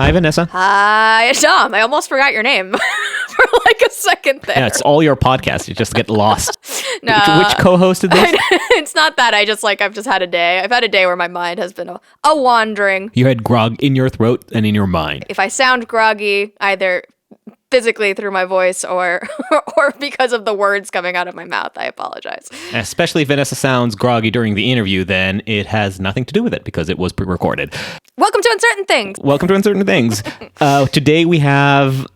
Hi, Vanessa. Hi, Tom. I almost forgot your name for like a second there. Yeah, it's all your podcasts. You just get lost. No. Which co-hosted this? It's not that. I've just had a day. I've had a day where my mind has been a wandering. You had grog in your throat and in your mind. If I sound groggy, either physically through my voice or because of the words coming out of my mouth, I apologize. Especially if Vanessa sounds groggy during the interview, then it has nothing to do with it because it was pre-recorded. Welcome to Uncertain Things. Welcome to Uncertain Things. Today we have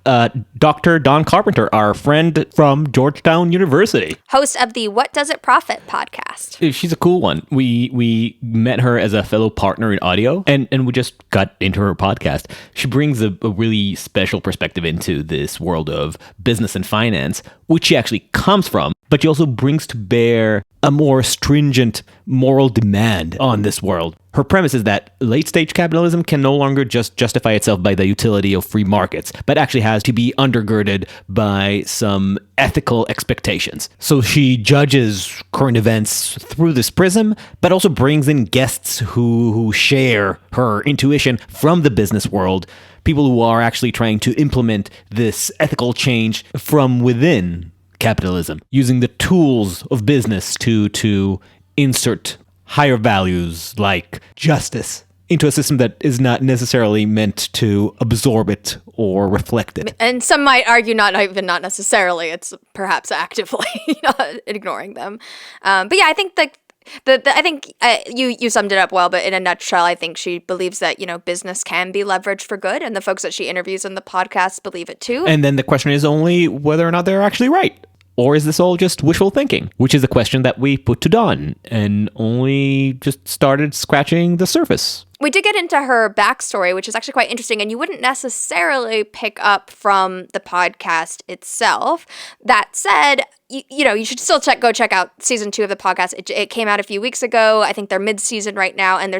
Dr. Dawn Carpenter, our friend from Georgetown University. Host of the What Does It Profit podcast. She's a cool one. We met her as a fellow partner in audio, and we just got into her podcast. She brings a really special perspective into this world of business and finance, which she actually comes from, but she also brings to bear a more stringent moral demand on this world. Her premise is that late-stage capitalism can no longer just justify itself by the utility of free markets, but actually has to be undergirded by some ethical expectations. So she judges current events through this prism, but also brings in guests who share her intuition from the business world, people who are actually trying to implement this ethical change from within capitalism, using the tools of business to insert higher values like justice into a system that is not necessarily meant to absorb it or reflect it. And some might argue not necessarily. It's perhaps actively not ignoring them. But yeah, I think you summed it up well. But in a nutshell, I think she believes that business can be leveraged for good, and the folks that she interviews in the podcast believe it too. And then the question is only whether or not they're actually right. Or is this all just wishful thinking? Which is a question that we put to Dawn and only just started scratching the surface. We did get into her backstory, which is actually quite interesting, and you wouldn't necessarily pick up from the podcast itself. That said, you should still go check out season 2 of the podcast. It came out a few weeks ago. I think they're mid-season right now, and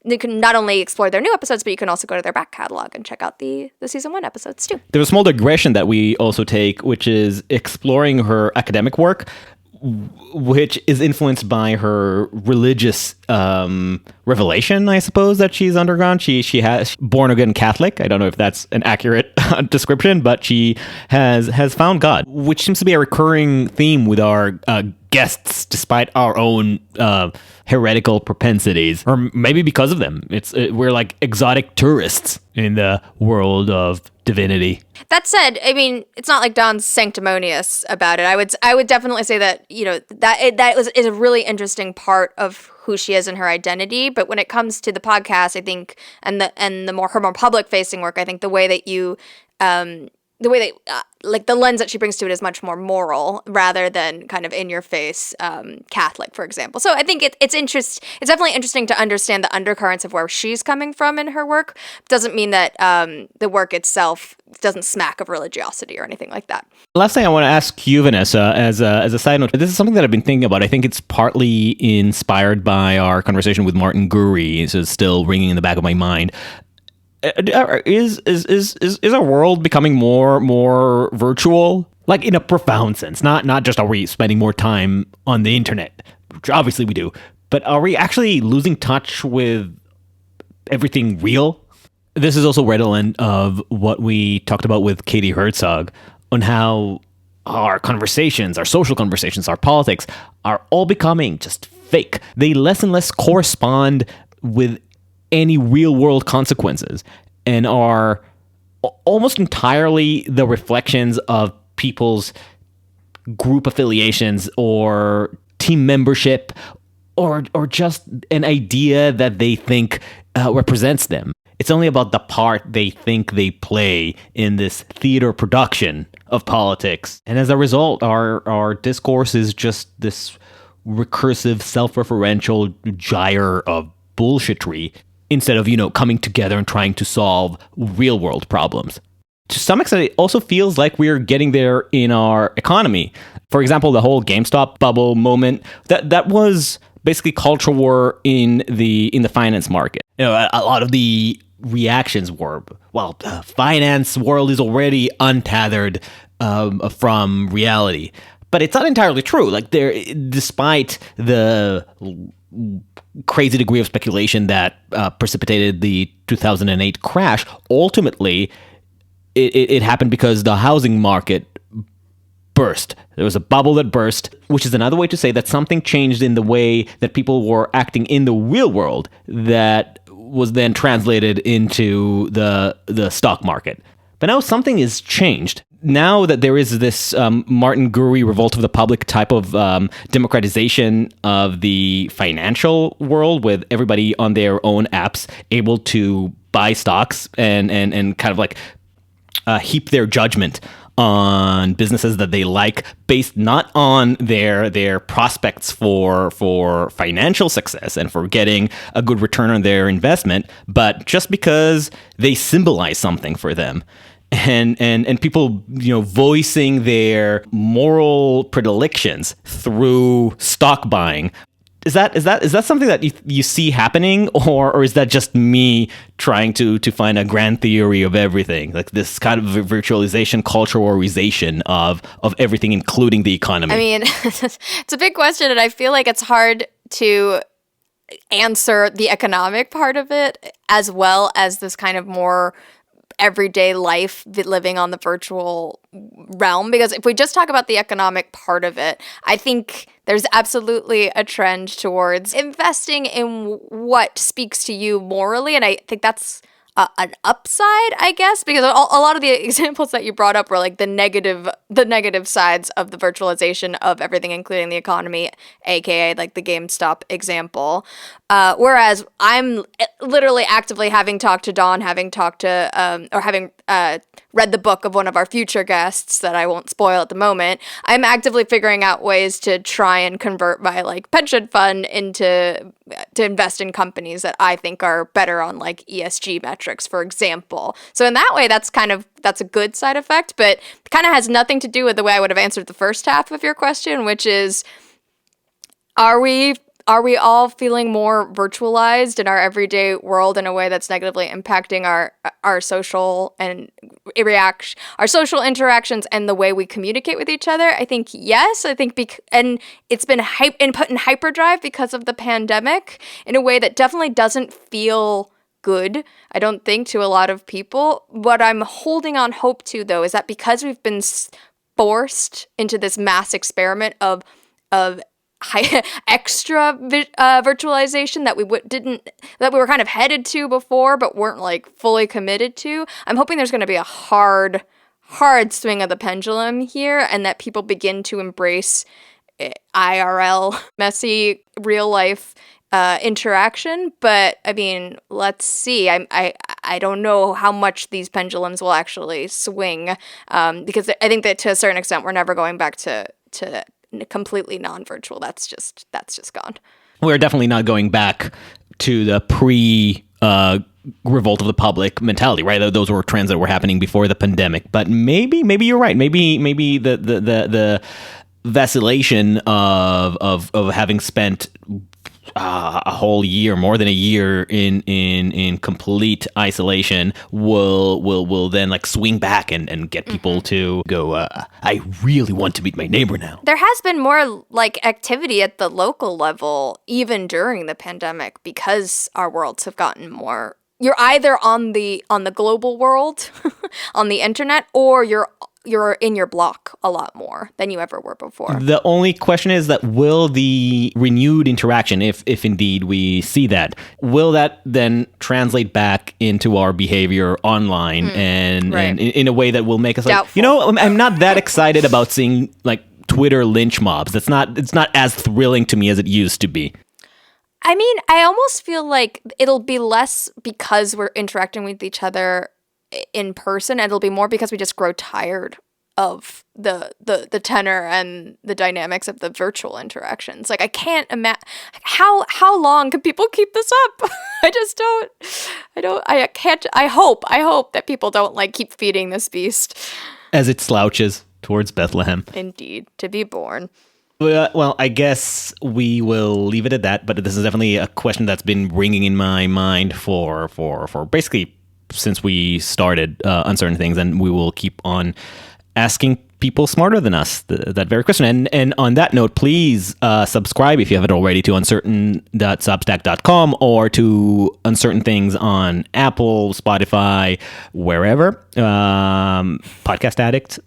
you can not only explore their new episodes, but you can also go to their back catalog and check out the season 1 episodes too. There's a small digression that we also take, which is exploring her academic work, which is influenced by her religious revelation, I suppose, that she's undergone. She has born-again Catholic. I don't know if that's an accurate description, but she has found God, which seems to be a recurring theme with our guests, despite our own heretical propensities, or maybe because of them. We're like exotic tourists in the world of divinity. That said, I mean, it's not like Dawn's sanctimonious about it. I would definitely say that is a really interesting part of who she is and her identity. But when it comes to the podcast, I think, and her more public facing work, I think the way that the lens that she brings to it is much more moral rather than kind of in your face Catholic, for example. So I think it's definitely interesting to understand the undercurrents of where she's coming from in her work. Doesn't mean that the work itself doesn't smack of religiosity or anything like that. Last thing I want to ask you, Vanessa, as a side note, this is something that I've been thinking about. I think it's partly inspired by our conversation with Martin Gurry. So it's still ringing in the back of my mind. Is our world becoming more virtual? Like in a profound sense, not just are we spending more time on the internet, which obviously we do, but are we actually losing touch with everything real? This is also redolent of what we talked about with Katie Herzog on how our conversations, our social conversations, our politics are all becoming just fake. They less and less correspond with any real world consequences and are almost entirely the reflections of people's group affiliations or team membership or just an idea that they think represents them. It's only about the part they think they play in this theater production of politics. And as a result, our discourse is just this recursive, self-referential gyre of bullshitry instead of, coming together and trying to solve real-world problems. To some extent, it also feels like we're getting there in our economy. For example, the whole GameStop bubble moment, that was basically culture war in the finance market. A lot of the reactions were, well, the finance world is already untethered from reality. But it's not entirely true. Like despite the crazy degree of speculation that precipitated the 2008 crash, ultimately it happened because the housing market burst. There was a bubble that burst, which is another way to say that something changed in the way that people were acting in the real world that was then translated into the stock market. But now something has changed. Now that there is this Martin Gurri revolt of the public type of democratization of the financial world, with everybody on their own apps able to buy stocks and kind of like heap their judgment on businesses that they like based not on their prospects for financial success and for getting a good return on their investment, but just because they symbolize something for them. And people, voicing their moral predilections through stock buying. Is that something that you see happening, or is that just me trying to find a grand theory of everything, like this kind of virtualization, culturalization of everything, including the economy? I mean, it's a big question, and I feel like it's hard to answer the economic part of it as well as this kind of more everyday life living on the virtual realm, because if we just talk about the economic part of it, I think there's absolutely a trend towards investing in what speaks to you morally, and I think that's an upside, I guess, because a lot of the examples that you brought up were like the negative sides of the virtualization of everything, including the economy, aka like the GameStop example. Whereas I'm literally actively having talked to Dawn, having read the book of one of our future guests that I won't spoil at the moment. I'm actively figuring out ways to try and convert my like pension fund to invest in companies that I think are better on like ESG metrics, for example. So in that way, that's a good side effect, but kind of has nothing to do with the way I would have answered the first half of your question, which is, are we all feeling more virtualized in our everyday world in a way that's negatively impacting our social interactions and the way we communicate with each other? I think yes. I think and it's been put in hyperdrive because of the pandemic in a way that definitely doesn't feel good, I don't think, to a lot of people. What I'm holding on hope to, though, is that because we've been forced into this mass experiment of extra virtualization that we were kind of headed to before but weren't like fully committed to, I'm hoping there's going to be a hard swing of the pendulum here, and that people begin to embrace IRL, messy, real life interaction. But I mean, let's see. I don't know how much these pendulums will actually swing, because I think that to a certain extent we're never going back to completely non-virtual. That's just gone. We're definitely not going back to the revolt of the public mentality, right? Those were trends that were happening before the pandemic. But maybe you're right. Maybe the vacillation of having spent a whole year, more than a year in complete isolation will then like swing back and get people to go, I really want to meet my neighbor now. There has been more like activity at the local level even during the pandemic, because our worlds have gotten more, you're either on the global world on the internet, or you're in your block a lot more than you ever were before. The only question is that will the renewed interaction, if indeed we see that, will that then translate back into our behavior online and in a way that will make us like, I'm not that excited about seeing like Twitter lynch mobs. It's not as thrilling to me as it used to be. I mean, I almost feel like it'll be less because we're interacting with each other in person, and it'll be more because we just grow tired of the tenor and the dynamics of the virtual interactions. Like, I can't imagine how long can people keep this up? I hope that people don't like keep feeding this beast as it slouches towards Bethlehem. Indeed, to be born. Well, I guess we will leave it at that, but this is definitely a question that's been ringing in my mind for basically since we started Uncertain Things, and we will keep on asking people smarter than us that very question. And on that note, please subscribe if you haven't already to uncertain.substack.com or to Uncertain Things on Apple, Spotify, wherever. Podcast Addict,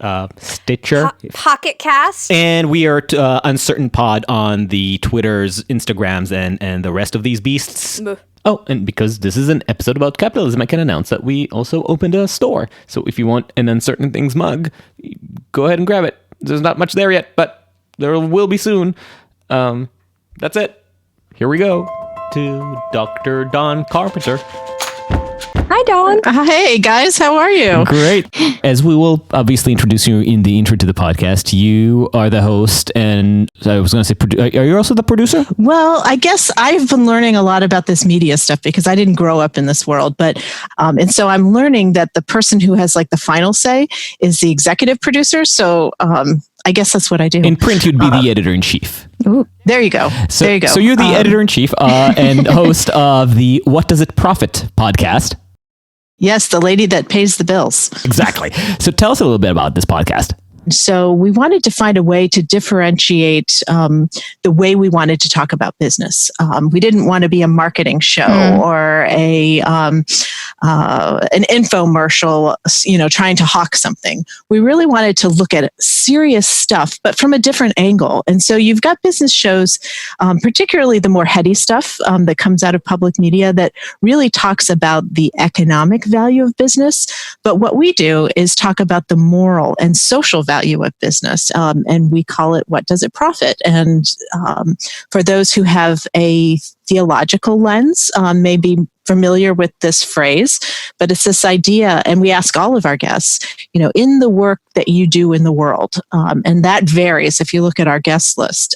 Stitcher, Pocket Cast, and we are Uncertain Pod on the Twitters, Instagrams, and the rest of these beasts. Oh, and because this is an episode about capitalism, I can announce that we also opened a store. So if you want an Uncertain Things mug, go ahead and grab it. There's not much there yet, but there will be soon. That's it. Here we go to Dr. Dawn Carpenter. Hi, Dawn. Hey, guys. How are you? Great. As we will obviously introduce you in the intro to the podcast, you are the host, and I was going to say, are you also the producer? Well, I guess I've been learning a lot about this media stuff because I didn't grow up in this world. But and so I'm learning that the person who has like the final say is the executive producer. So I guess that's what I do. In print, you'd be the editor-in-chief. Ooh, there you go. So, there you go. So you're the editor-in-chief and host of the What Does It Profit podcast. Yes, the lady that pays the bills. Exactly. So tell us a little bit about this podcast. So we wanted to find a way to differentiate the way we wanted to talk about business. We didn't want to be a marketing show or an infomercial, trying to hawk something. We really wanted to look at serious stuff, but from a different angle. And so you've got business shows, particularly the more heady stuff that comes out of public media that really talks about the economic value of business. But what we do is talk about the moral and social value of business. And we call it, What Does It Profit? And for those who have a theological lens, may be familiar with this phrase, but it's this idea, and we ask all of our guests, in the work that you do in the world, and that varies if you look at our guest list,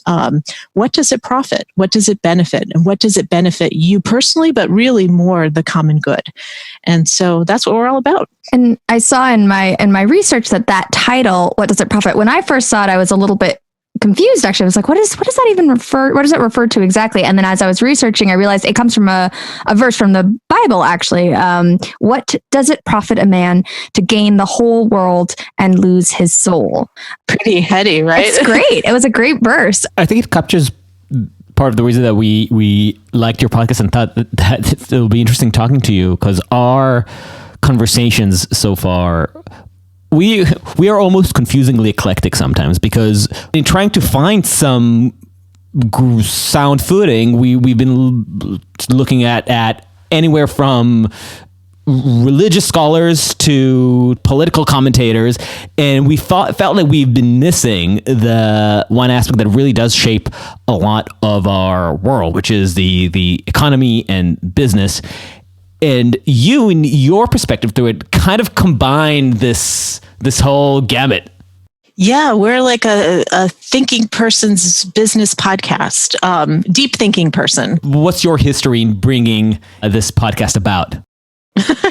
what does it profit? What does it benefit? And what does it benefit you personally, but really more the common good? And so that's what we're all about. And I saw in my research that title, What Does It Profit? When I first saw it, I was a little bit confused. Actually, I was like, what does that even refer? What does it refer to exactly? And then as I was researching, I realized it comes from a verse from the Bible. Actually, what does it profit a man to gain the whole world and lose his soul? Pretty heady, right? It's great. It was a great verse. I think it captures part of the reason that we liked your podcast and thought that it'll be interesting talking to you, because our conversations so far, we are almost confusingly eclectic sometimes, because in trying to find some sound footing, we've been looking at anywhere from religious scholars to political commentators, and we felt like we've been missing the one aspect that really does shape a lot of our world, which is the economy and business. And you, in your perspective through it, kind of combine this whole gamut. Yeah, we're like a thinking person's business podcast, deep thinking person. What's your history in bringing this podcast about?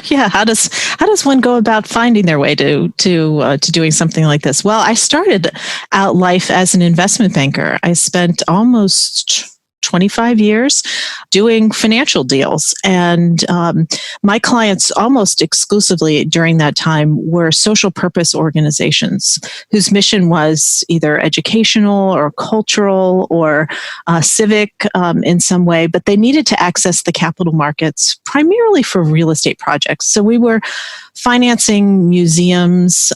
Yeah, how does one go about finding their way to doing something like this? Well, I started out life as an investment banker. I spent almost 25 years doing financial deals. And my clients almost exclusively during that time were social purpose organizations whose mission was either educational or cultural or civic in some way, but they needed to access the capital markets primarily for real estate projects. So we were financing museums,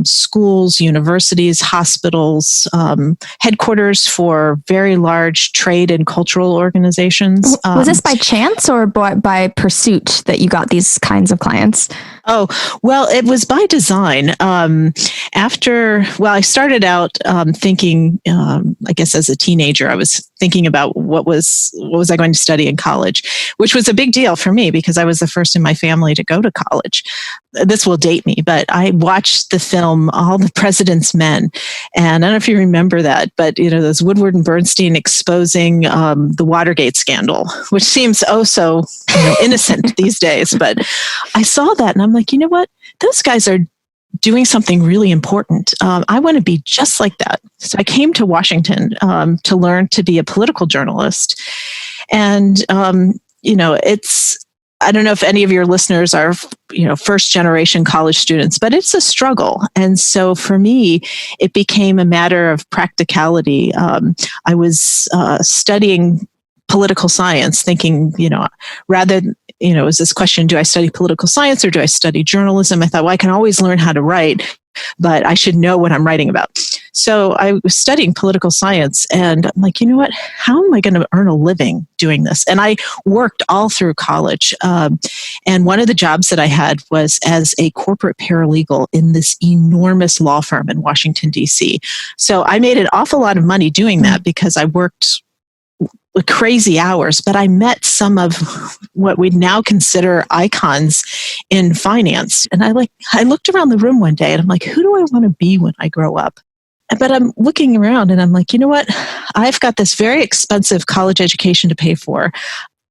schools, universities, hospitals, headquarters for very large trade and cultural organizations. Was this by chance or by pursuit that you got these kinds of clients? Oh, well, it was by design. I started out thinking, I guess as a teenager, I was thinking about what was I going to study in college, which was a big deal for me because I was the first in my family to go to college. This will date me, but I watched the film All the President's Men. And I don't know if you remember that, but those Woodward and Bernstein exposing the Watergate scandal, which seems so innocent these days. But I saw that and I'm like, you know what? Those guys are doing something really important. I want to be just like that. So I came to Washington to learn to be a political journalist. And, I don't know if any of your listeners are, first generation college students, but it's a struggle. And so for me, it became a matter of practicality. I was studying political science, thinking, rather, it was this question, do I study political science or do I study journalism? I thought, well, I can always learn how to write, but I should know what I'm writing about. So I was studying political science, and I'm like, you know what? How am I going to earn a living doing this? And I worked all through college. And one of the jobs that I had was as a corporate paralegal in this enormous law firm in Washington, D.C. So I made an awful lot of money doing that because I worked crazy hours, but I met some of what we'd now consider icons in finance. And I looked around the room one day and I'm like, who do I want to be when I grow up? But I'm looking around and I'm like, you know what? I've got this very expensive college education to pay for.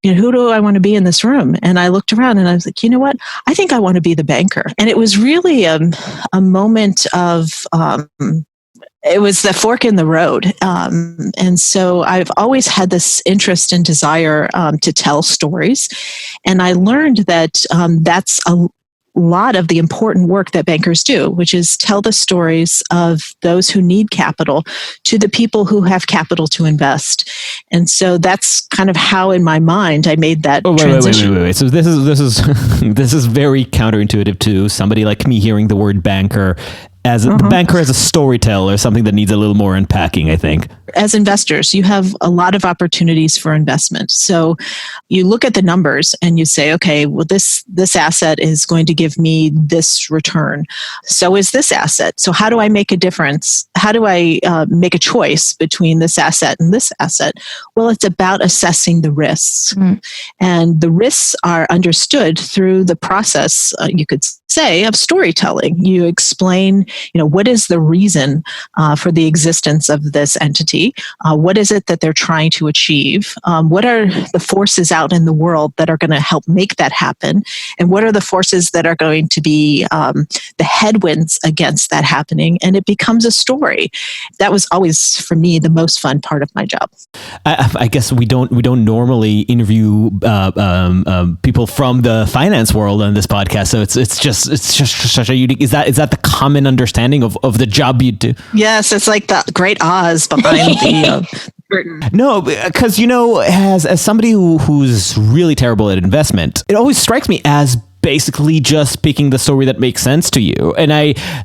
Who do I want to be in this room? And I looked around and I was like, you know what? I think I want to be the banker. And it was really a moment of, it was the fork in the road. And so I've always had this interest and desire to tell stories. And I learned that that's a lot of the important work that bankers do, which is tell the stories of those who need capital to the people who have capital to invest. And so that's kind of how, in my mind, I made that transition. Wait. So this is this is very counterintuitive to somebody like me hearing the word banker as a banker, as a storyteller, something that needs a little more unpacking, I think. As investors, you have a lot of opportunities for investment. So you look at the numbers and you say, okay, well, this asset is going to give me this return. So is this asset. So how do I make a difference? How do I make a choice between this asset and this asset? Well, it's about assessing the risks. And the risks are understood through the process, you could say, of storytelling. You explain, what is the reason for the existence of this entity? What is it that they're trying to achieve? What are the forces out in the world that are going to help make that happen? And what are the forces that are going to be the headwinds against that happening? And it becomes a story. That was always, for me, the most fun part of my job. I guess we don't normally interview people from the finance world on this podcast, so it's just such a unique. Is that the common understanding of the job you do? Yes, it's like the Great Oz behind the curtain. No, because as somebody who's really terrible at investment, it always strikes me as basically just picking the story that makes sense to you.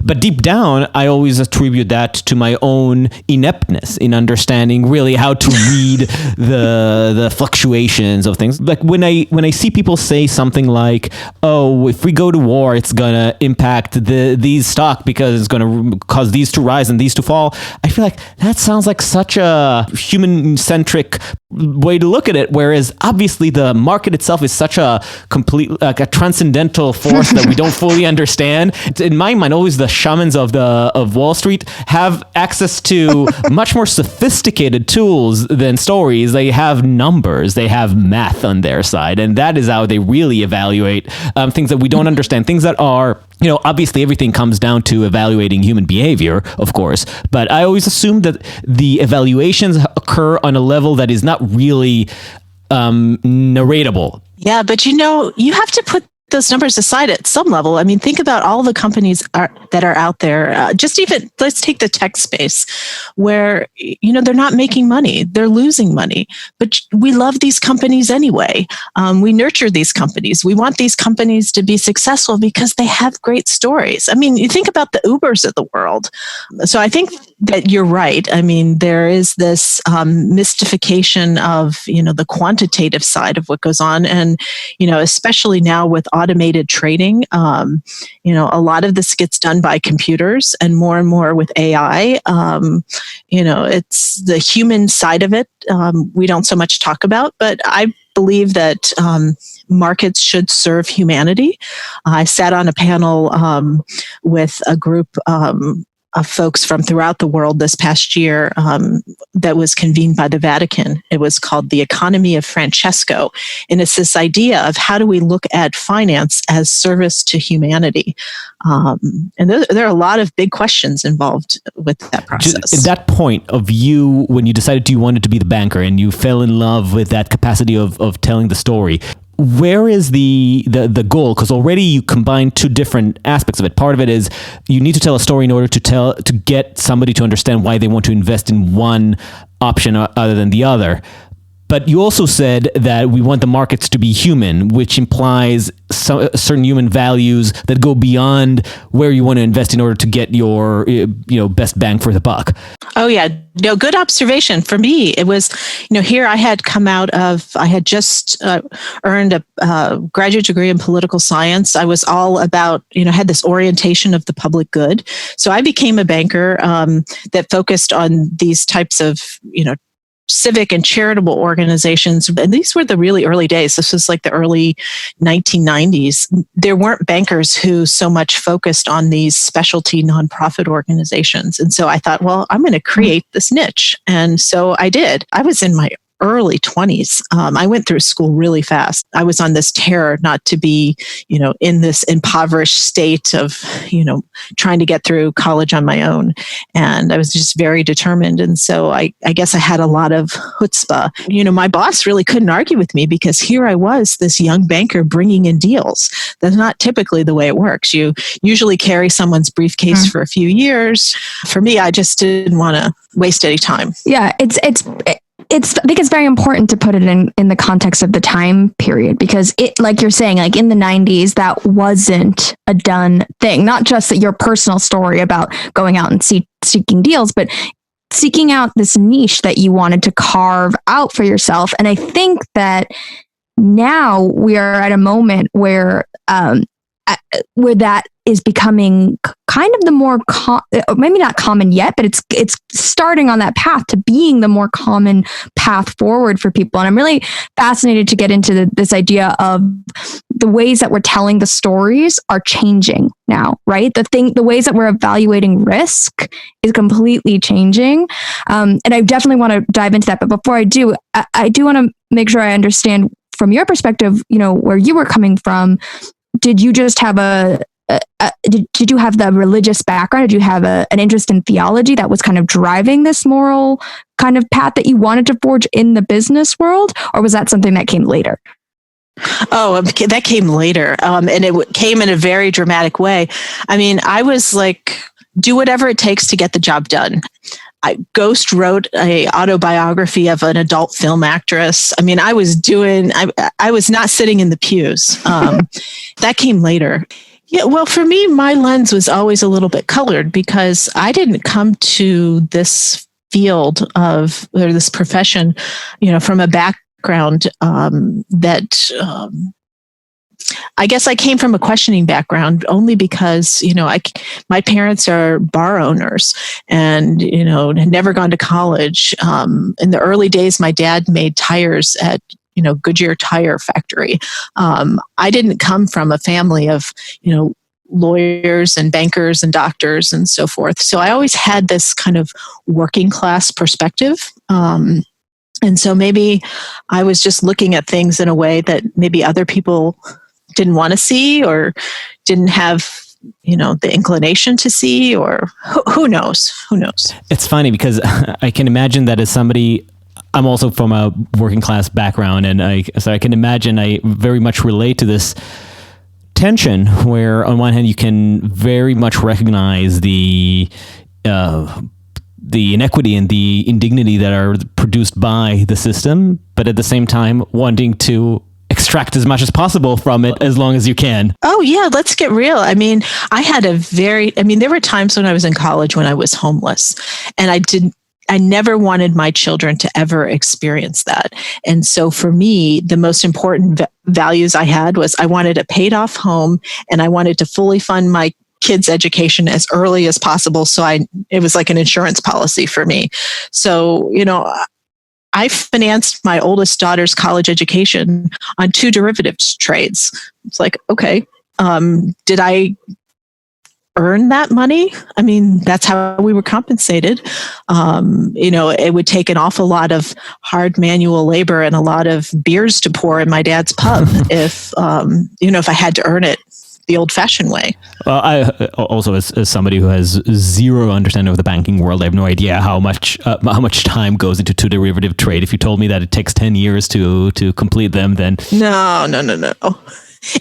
But deep down, I always attribute that to my own ineptness in understanding really how to read the fluctuations of things. Like when I see people say something like, "Oh, if we go to war, it's gonna impact these stock because it's gonna cause these to rise and these to fall," I feel like that sounds like such a human-centric way to look at it. Whereas obviously the market itself is such a complete, like a transcendental force that we don't fully understand. In my mind, always the shamans of Wall Street have access to much more sophisticated tools than stories. They have numbers, they have math on their side, and that is how they really evaluate things that we don't understand. Things that are, obviously everything comes down to evaluating human behavior, of course, but I always assume that the evaluations occur on a level that is not really narratable. Yeah, but you have to put those numbers aside at some level. I mean, think about all the companies that are out there. Just even, let's take the tech space where, they're not making money. They're losing money. But we love these companies anyway. We nurture these companies. We want these companies to be successful because they have great stories. I mean, you think about the Ubers of the world. So I think that you're right. I mean, there is this mystification of, the quantitative side of what goes on. And, especially now with automated trading, a lot of this gets done by computers and more with AI. It's the human side of it we don't so much talk about, but I believe that markets should serve humanity. I sat on a panel with a group of folks from throughout the world this past year that was convened by the Vatican. It was called The Economy of Francesco. And it's this idea of how do we look at finance as service to humanity? And there are a lot of big questions involved with that process. At that point of you, when you decided you wanted to be the banker and you fell in love with that capacity of telling the story, where is the goal? Because already you combine two different aspects of it. Part of it is you need to tell a story in order to get somebody to understand why they want to invest in one option other than the other. But you also said that we want the markets to be human, which implies certain human values that go beyond where you want to invest in order to get your best bang for the buck. Oh, yeah. No, good observation. For me, it was, here I had just earned a graduate degree in political science. I was all about, had this orientation of the public good. So I became a banker that focused on these types of, civic and charitable organizations. And these were the really early days. This was like the early 1990s. There weren't bankers who so much focused on these specialty nonprofit organizations. And so I thought, well, I'm going to create this niche. And so I did. I was in my early 20s. I went through school really fast. I was on this tear not to be, in this impoverished state of, trying to get through college on my own. And I was just very determined. And so I guess I had a lot of chutzpah. My boss really couldn't argue with me because here I was, this young banker bringing in deals. That's not typically the way it works. You usually carry someone's briefcase for a few years. For me, I just didn't want to waste any time. Yeah, I think it's very important to put it in the context of the time period, because it, like you're saying, like in the 90s, that wasn't a done thing. Not just that your personal story about going out and seeking deals, but seeking out this niche that you wanted to carve out for yourself. And I think that now we are at a moment where that is becoming kind of the more maybe not common yet, but it's starting on that path to being the more common path forward for people. And I'm really fascinated to get into this idea of the ways that we're telling the stories are changing now, right? The ways that we're evaluating risk is completely changing. And I definitely want to dive into that. But before I do, I do want to make sure I understand from your perspective, where you were coming from. Did you just have did you have the religious background? Did you have an interest in theology that was kind of driving this moral kind of path that you wanted to forge in the business world? Or was that something that came later? Oh, that came later. And it came in a very dramatic way. I mean, I was like, do whatever it takes to get the job done. I ghost wrote a autobiography of an adult film actress. I mean, I was not sitting in the pews. That came later. Yeah, well, for me, my lens was always a little bit colored because I didn't come to this field or this profession, from a background I guess I came from a questioning background only because, my parents are bar owners and, had never gone to college. In the early days, my dad made tires at, Goodyear Tire Factory. I didn't come from a family of, lawyers and bankers and doctors and so forth. So I always had this kind of working class perspective. And so maybe I was just looking at things in a way that maybe other people didn't want to see or didn't have, the inclination to see, or who knows? It's funny because I can imagine that as somebody, I'm also from a working class background, and so I can imagine I very much relate to this tension where on one hand you can very much recognize the inequity and the indignity that are produced by the system, but at the same time wanting to extract as much as possible from it as long as you can. Oh yeah, let's get real. I mean, there were times when I was in college when I was homeless, and I never wanted my children to ever experience that. And so for me, the most important values I had was I wanted a paid off home and I wanted to fully fund my kids' education as early as possible. So it was like an insurance policy for me. So, I financed my oldest daughter's college education on 2 derivatives trades. It's like, okay, did I earn that money? I mean, that's how we were compensated. It would take an awful lot of hard manual labor and a lot of beers to pour in my dad's pub if I had to earn it the old-fashioned way. Well, I also, as somebody who has zero understanding of the banking world, I have no idea how much time goes into derivative trade. If you told me that it takes 10 years to complete them, then No.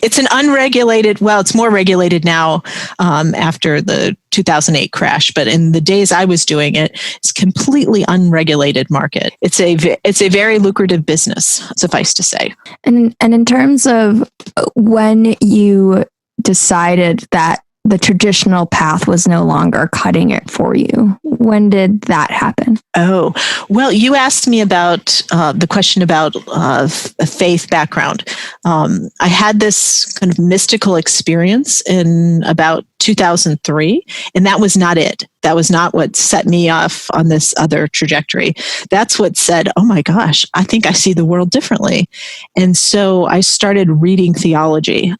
It's an unregulated, well, it's more regulated now after the 2008 crash, but in the days I was doing it, it's completely unregulated market. It's a very lucrative business, suffice to say. And in terms of when you decided that the traditional path was no longer cutting it for you, when did that happen? Oh, well, you asked me about the question about a faith background. I had this kind of mystical experience in about 2003, and that was not it. That was not what set me off on this other trajectory. That's what said, oh my gosh, I think I see the world differently. And so I started reading theology,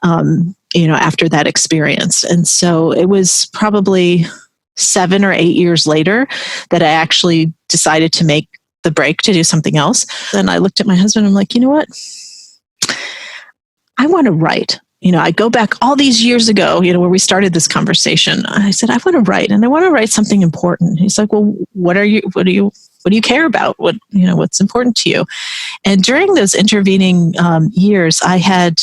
after that experience. And so it was probably 7 or 8 years later that I actually decided to make the break to do something else. And I looked at my husband and I'm like, you know what? I want to write. I go back all these years ago, where we started this conversation. I said, I want to write, and I want to write something important. He's like, well, what do you care about? What's important to you? And during those intervening years, I had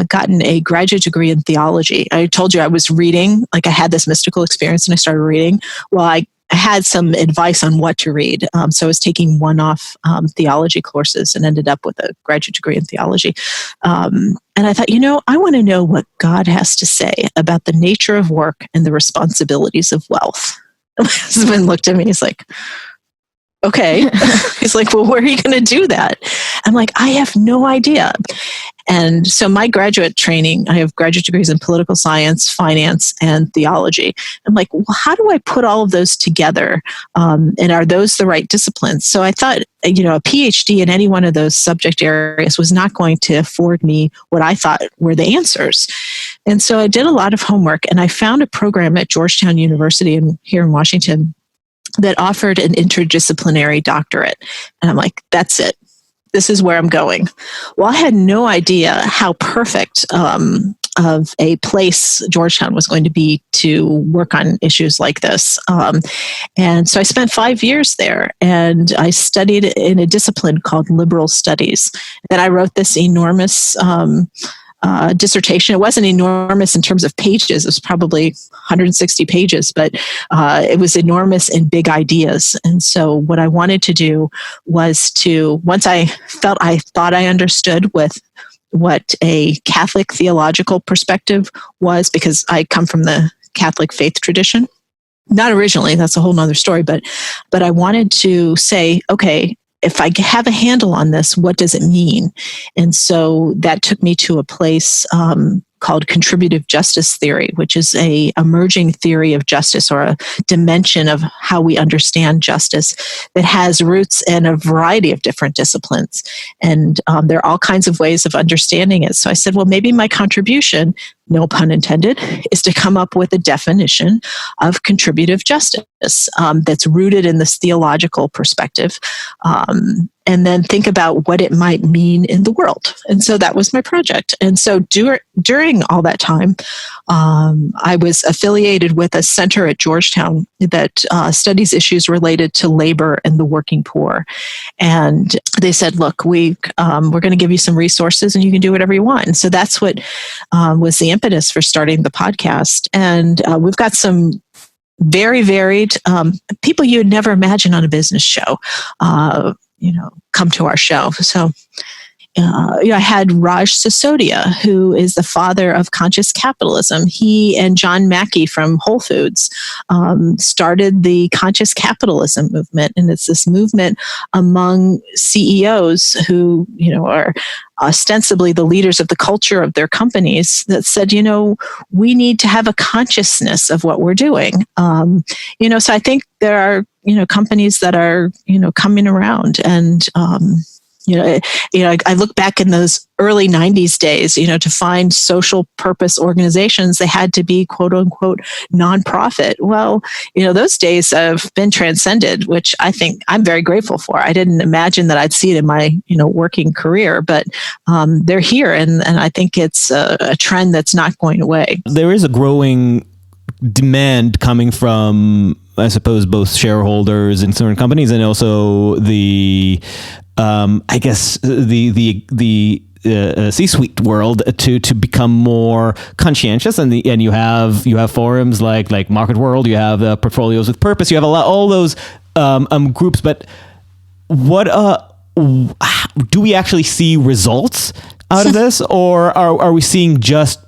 gotten a graduate degree in theology. I told you I was reading, like I had this mystical experience and I started reading. Well, I had some advice on what to read. So I was taking one-off theology courses and ended up with a graduate degree in theology. And I thought, I want to know what God has to say about the nature of work and the responsibilities of wealth. And my husband looked at me, he's like, okay. He's like, well, where are you going to do that? I'm like, I have no idea. And so my graduate training, I have graduate degrees in political science, finance, and theology. I'm like, well, how do I put all of those together? And are those the right disciplines? So I thought, a PhD in any one of those subject areas was not going to afford me what I thought were the answers. And so I did a lot of homework, and I found a program at Georgetown University here in Washington that offered an interdisciplinary doctorate. And I'm like, that's it. This is where I'm going. Well, I had no idea how perfect of a place Georgetown was going to be to work on issues like this. And so I spent 5 years there, and I studied in a discipline called liberal studies. And I wrote this enormous dissertation. It wasn't enormous in terms of pages. It was probably 160 pages, but it was enormous in big ideas. And so what I wanted to do was once I thought I understood with what a Catholic theological perspective was, because I come from the Catholic faith tradition. Not originally, that's a whole nother story, but I wanted to say, okay, if I have a handle on this, what does it mean? And so that took me to a place called contributive justice theory, which is a emerging theory of justice, or a dimension of how we understand justice that has roots in a variety of different disciplines. And there are all kinds of ways of understanding it. So I said, well, maybe my contribution, no pun intended, is to come up with a definition of contributive justice that's rooted in this theological perspective, and then think about what it might mean in the world. And so that was my project. And so during all that time, I was affiliated with a center at Georgetown that studies issues related to labor and the working poor. And they said, look, we're going to give you some resources and you can do whatever you want. And so that's what was the impetus for starting the podcast. And we've got some very varied people you would never imagine on a business show, come to our show. So I had Raj Sisodia, who is the father of conscious capitalism. He and John Mackey from Whole Foods started the conscious capitalism movement. And it's this movement among CEOs who, are ostensibly the leaders of the culture of their companies that said, we need to have a consciousness of what we're doing. So I think there are, companies that are, coming around and, I look back in those early 90s days, to find social purpose organizations, they had to be quote unquote nonprofit. Well, those days have been transcended, which I think I'm very grateful for. I didn't imagine that I'd see it in my, working career, but they're here. And I think it's a trend that's not going away. There is a growing demand coming from, I suppose, both shareholders in certain companies and also the C-suite world to become more conscientious, and you have forums like Market World, you have the Portfolios with Purpose, you have all those groups. But what do we actually see results out of this, or are we seeing just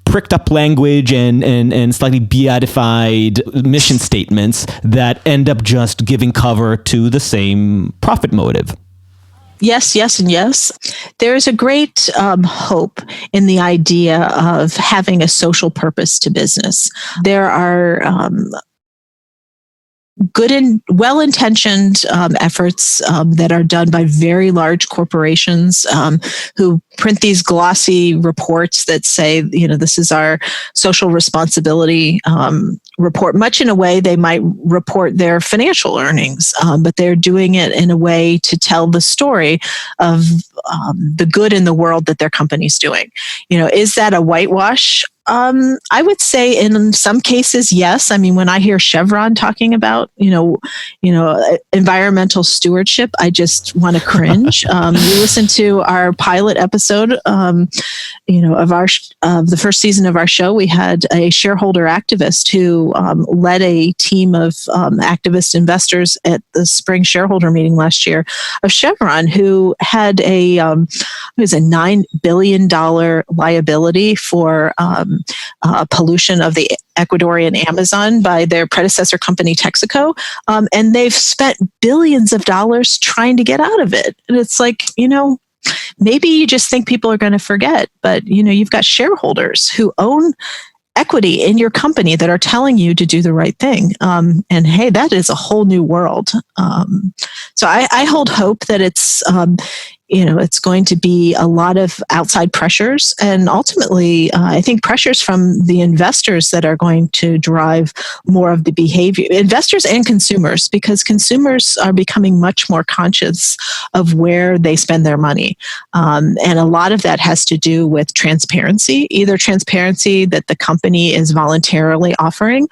pricked up language and slightly beatified mission statements that end up just giving cover to the same profit motive? Yes, yes, and yes. There is a great hope in the idea of having a social purpose to business. There are good and well-intentioned efforts that are done by very large corporations who print these glossy reports that say, this is our social responsibility report, much in a way they might report their financial earnings, but they're doing it in a way to tell the story of the good in the world that their company's doing. Is that a whitewash? I would say in some cases, yes. I mean, when I hear Chevron talking about, environmental stewardship, I just want to cringe. You listen to our pilot episode, of the first season of our show. We had a shareholder activist who led a team of activist investors at the spring shareholder meeting last year of Chevron, who had a $9 billion liability for pollution of the Ecuadorian Amazon by their predecessor company, Texaco. And they've spent billions of dollars trying to get out of it. And it's like, maybe you just think people are going to forget, but you've got shareholders who own equity in your company that are telling you to do the right thing. And hey, that is a whole new world. So I hold hope that it's going to be a lot of outside pressures, and ultimately, I think pressures from the investors that are going to drive more of the behavior, investors and consumers, because consumers are becoming much more conscious of where they spend their money. And a lot of that has to do with transparency, either transparency that the company is voluntarily offering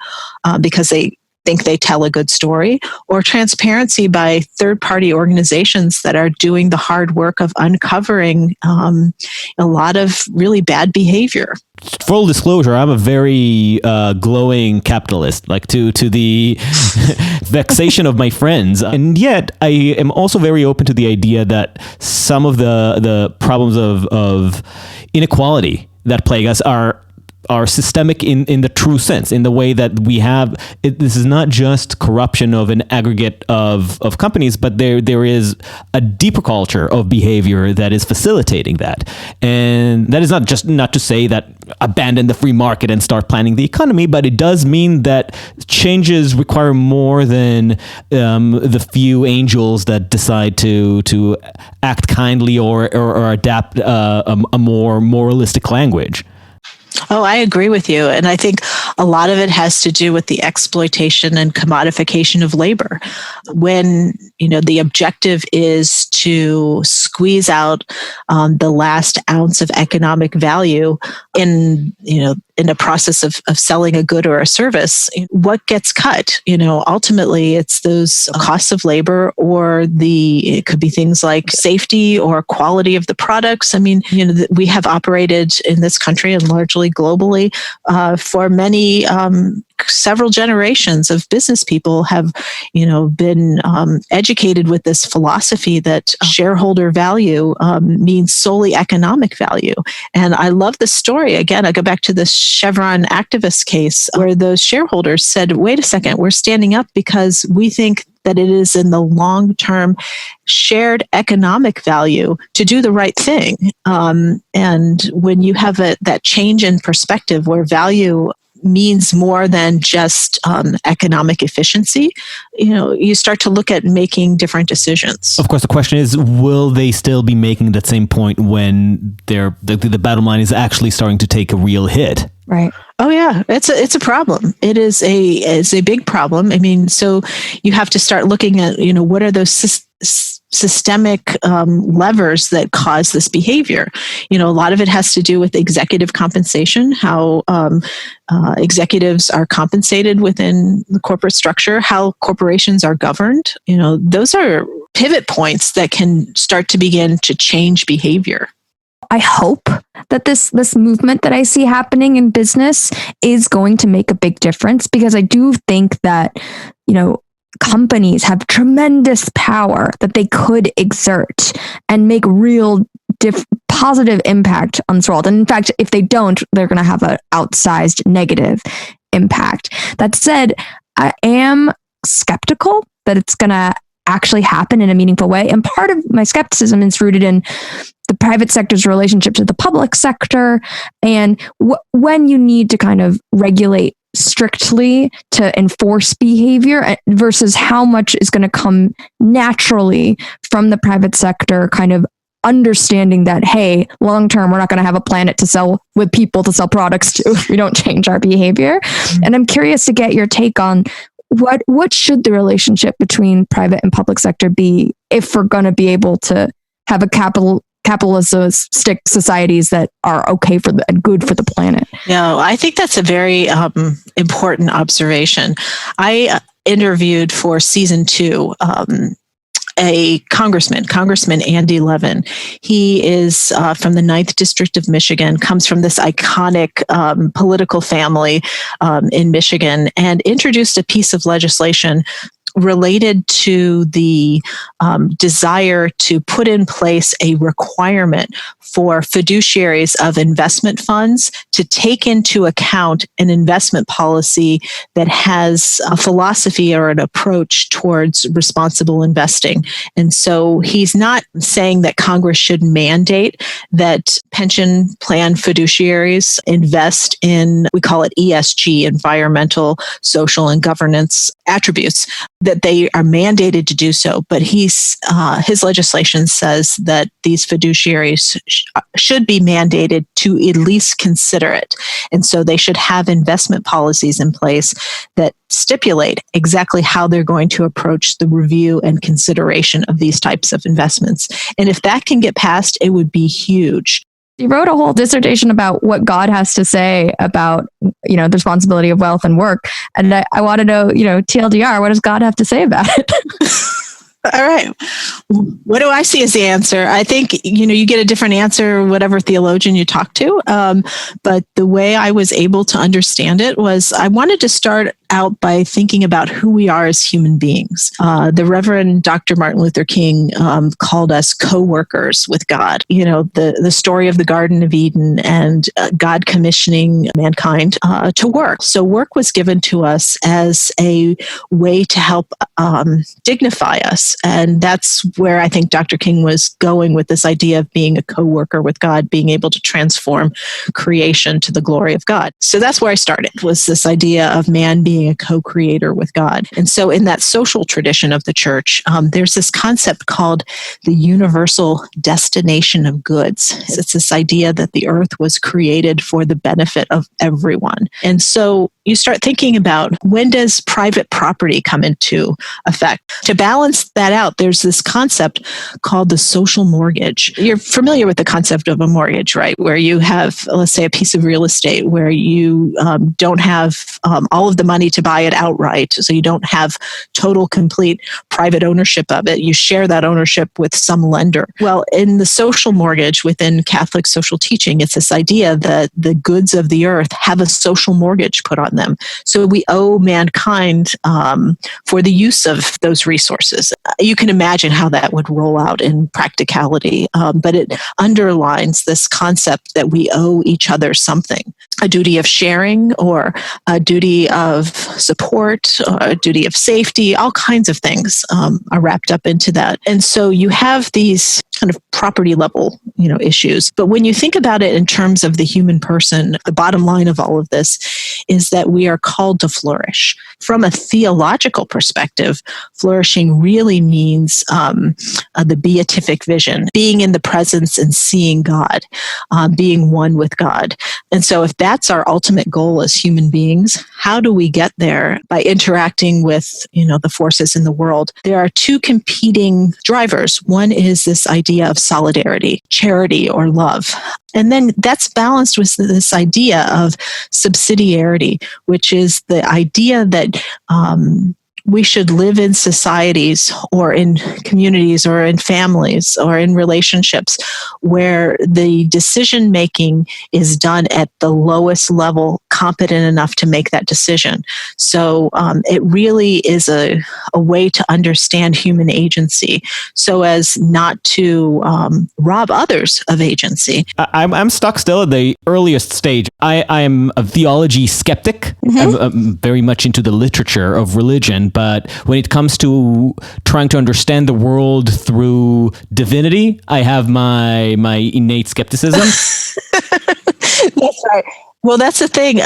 because they think they tell a good story, or transparency by third-party organizations that are doing the hard work of uncovering a lot of really bad behavior. Full disclosure, I'm a very glowing capitalist, like to the vexation of my friends. And yet I am also very open to the idea that some of the problems of inequality that plague us are systemic in the true sense, in the way that we have this is not just corruption of an aggregate of companies, but there is a deeper culture of behavior that is facilitating that. And that is not to say that abandon the free market and start planning the economy, but it does mean that changes require more than the few angels that decide to act kindly or adapt a more moralistic language. Oh, I agree with you. And I think a lot of it has to do with the exploitation and commodification of labor. When, the objective is to squeeze out the last ounce of economic value in a process of selling a good or a service, what gets cut? Ultimately, it's those costs of labor, or it could be things like safety or quality of the products. I mean, we have operated in this country and largely globally for many several generations of business people have, been educated with this philosophy that shareholder value means solely economic value. And I love the story. Again, I go back to the Chevron activist case where those shareholders said, wait a second, we're standing up because we think that it is in the long-term shared economic value to do the right thing. And when you have that change in perspective where value means more than just economic efficiency, you start to look at making different decisions. Of course, the question is, will they still be making that same point when the bottom line is actually starting to take a real hit? Right. Oh yeah, it's a problem. It is a big problem. I mean, so you have to start looking at what are those systemic levers that cause this behavior. A lot of it has to do with executive compensation, how executives are compensated within the corporate structure, how corporations are governed. Those are pivot points that can start to begin to change behavior. I hope that this movement that I see happening in business is going to make a big difference, because I do think that, companies have tremendous power that they could exert and make real positive impact on this world. And in fact, if they don't, they're going to have an outsized negative impact. That said, I am skeptical that it's going to actually happen in a meaningful way. And part of my skepticism is rooted in the private sector's relationship to the public sector, and when you need to kind of regulate strictly to enforce behavior versus how much is going to come naturally from the private sector kind of understanding that, hey, long term, we're not going to have a planet to sell with people to sell products to if we don't change our behavior. And I'm curious to get your take on what should the relationship between private and public sector be if we're going to be able to have a capitalistic societies that are okay and good for the planet. No, I think that's a very important observation. I interviewed for season 2 a Congressman Andy Levin. He is from the 9th District of Michigan, comes from this iconic political family in Michigan, and introduced a piece of legislation related to the desire to put in place a requirement for fiduciaries of investment funds to take into account an investment policy that has a philosophy or an approach towards responsible investing. And so he's not saying that Congress should mandate that pension plan fiduciaries invest in, we call it ESG, environmental, social, and governance attributes, that they are mandated to do so. But his legislation says that these fiduciaries should be mandated to at least consider it. And so they should have investment policies in place that stipulate exactly how they're going to approach the review and consideration of these types of investments. And if that can get passed, it would be huge. You wrote a whole dissertation about what God has to say about, the responsibility of wealth and work. And I want to know, TLDR, what does God have to say about it? All right. What do I see as the answer? I think, you get a different answer, whatever theologian you talk to. But the way I was able to understand it was I wanted to start out by thinking about who we are as human beings. The Reverend Dr. Martin Luther King called us co-workers with God. The story of the Garden of Eden and God commissioning mankind to work. So work was given to us as a way to help dignify us. And that's where I think Dr. King was going with this idea of being a co-worker with God, being able to transform creation to the glory of God. So that's where I started, was this idea of man being a co-creator with God. And so in that social tradition of the church, there's this concept called the universal destination of goods. It's this idea that the earth was created for the benefit of everyone. And so you start thinking about, when does private property come into effect? To balance that out, there's this concept called the social mortgage. You're familiar with the concept of a mortgage, right? Where you have, let's say, a piece of real estate where you don't have all of the money to buy it outright. So you don't have total, complete private ownership of it. You share that ownership with some lender. Well, in the social mortgage within Catholic social teaching, it's this idea that the goods of the earth have a social mortgage put on them. So we owe mankind for the use of those resources. You can imagine how that would roll out in practicality, but it underlines this concept that we owe each other something, a duty of sharing or a duty of support, or a duty of safety. All kinds of things are wrapped up into that. And so you have these kind of property level, issues. But when you think about it in terms of the human person, the bottom line of all of this is that we are called to flourish. From a theological perspective, flourishing really means the beatific vision, being in the presence and seeing God, being one with God. And so if that's our ultimate goal as human beings, how do we get there? By interacting with, the forces in the world. There are two competing drivers. One is this idea of solidarity, charity, or love. And then that's balanced with this idea of subsidiarity, which is the idea that we should live in societies or in communities or in families or in relationships where the decision making is done at the lowest level, competent enough to make that decision. So it really is a way to understand human agency so as not to rob others of agency. I'm stuck still at the earliest stage. I am a theology skeptic. I'm very much into the literature of religion, but when it comes to trying to understand the world through divinity, I have my innate skepticism. That's right. Well, that's the thing.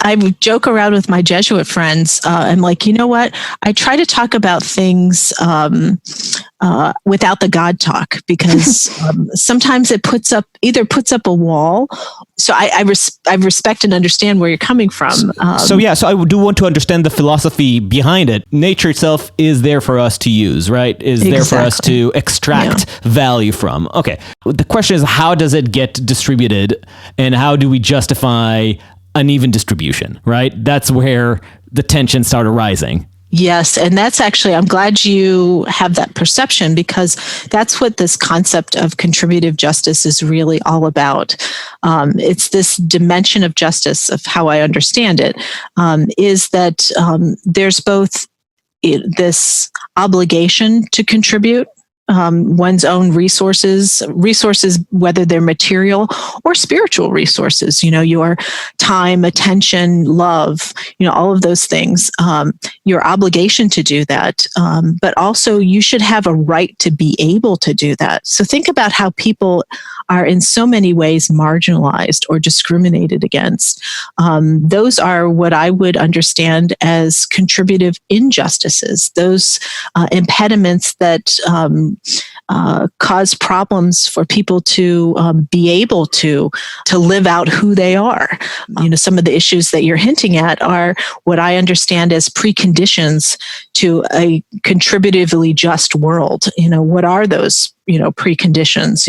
I joke around with my Jesuit friends. I'm like, you know what? I try to talk about things without the God talk because sometimes it puts up a wall. So I respect and understand where you're coming from. So I do want to understand the philosophy behind it. Nature itself is there for us to use, right? Is there for us to extract value from. Okay. The question is, how does it get distributed and how do we justify uneven distribution, right? That's where the tensions start arising. Yes, and that's actually, I'm glad you have that perception because that's what this concept of contributive justice is really all about. It's this dimension of justice, of how I understand it, is that there's both this obligation to contribute one's own resources, whether they're material or spiritual resources, your time, attention, love, all of those things, your obligation to do that. But also you should have a right to be able to do that. So think about how people are in so many ways marginalized or discriminated against. Those are what I would understand as contributive injustices, those impediments that cause problems for people to be able to live out who they are. Some of the issues that you're hinting at are what I understand as preconditions to a contributively just world. What are those preconditions?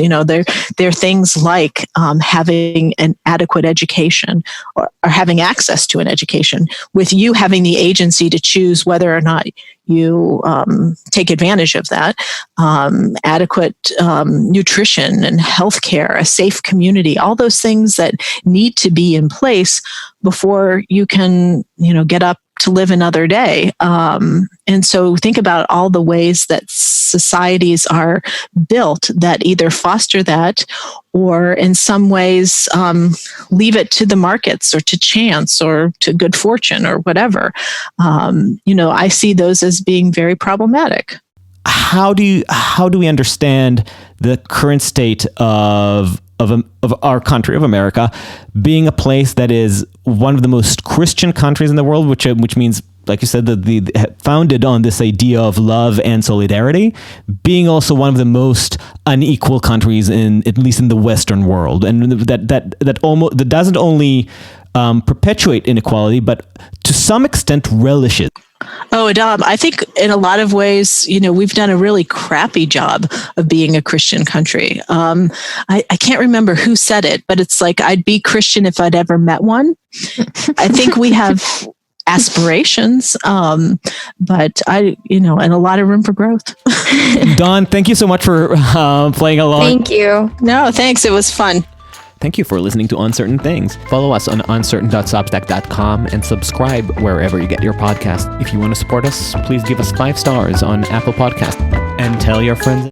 They're things like having an adequate education or having access to an education, with you having the agency to choose whether or not you take advantage of that, adequate nutrition and healthcare, a safe community, all those things that need to be in place before you can, get up to live another day. And so think about all the ways that societies are built that either foster that or in some ways leave it to the markets or to chance or to good fortune or whatever. I see those as being very problematic. How do we understand the current state of our country, of America, being a place that is one of the most Christian countries in the world, which means, like you said, the founded on this idea of love and solidarity, being also one of the most unequal countries at least in the Western world, and that doesn't only perpetuate inequality, but to some extent relish it. Oh, Adam, I think in a lot of ways, we've done a really crappy job of being a Christian country. I can't remember who said it, but it's like, I'd be Christian if I'd ever met one. I think we have aspirations, but and a lot of room for growth. Dawn, thank you so much for playing along. Thank you. No, thanks. It was fun. Thank you for listening to Uncertain Things. Follow us on uncertain.substack.com and subscribe wherever you get your podcast. If you want to support us, please give us 5 stars on Apple Podcast and tell your friends.